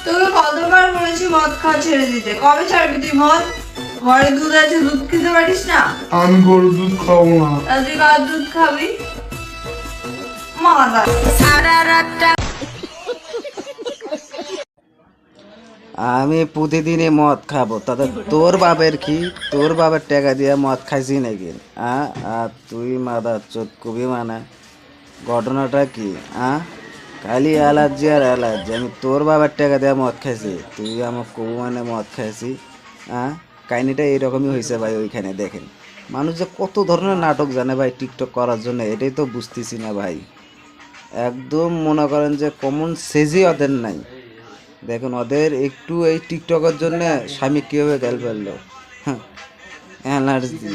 তোকে কতবার বলেছি মদ খাওয়া ছেড়ে দিতে, কবে ছাড়বি তুই মদ? ঘরে দুধ আছে, দুধ খেতে পারিস না? আমি গরুর দুধ খাবো না। তাহলে তুই কার দুধ খাবি? মাদা সারা রাতটা আমি প্রতিদিনই মদ খাবো, তাতে তোর বাপের কি? তোর বাপের টাকা দিয়ে মদ খাইছি নাকি? আর তুই মাদার চোদ কবি মানে ঘটনাটা কি? খালি অ্যালার্জি আর অ্যালার্জি। আমি তোর বাবার টাকা দিয়ে মদ খাইছি, তুই আমার কবু মানে মদ খাইছি? কাহিনিটা এইরকমই হয়েছে ভাই। ওইখানে দেখেন মানুষ যে কত ধরনের নাটক জানে ভাই টিকটক করার জন্য, এটাই তো বুঝতেছি না ভাই। একদম মনে করেন যে কমন সেজই ওদের নাই। দেখুন ওদের একটু এই টিকটকের জন্য স্বামী কীভাবে গেল ফেললো, অ্যালার্জি।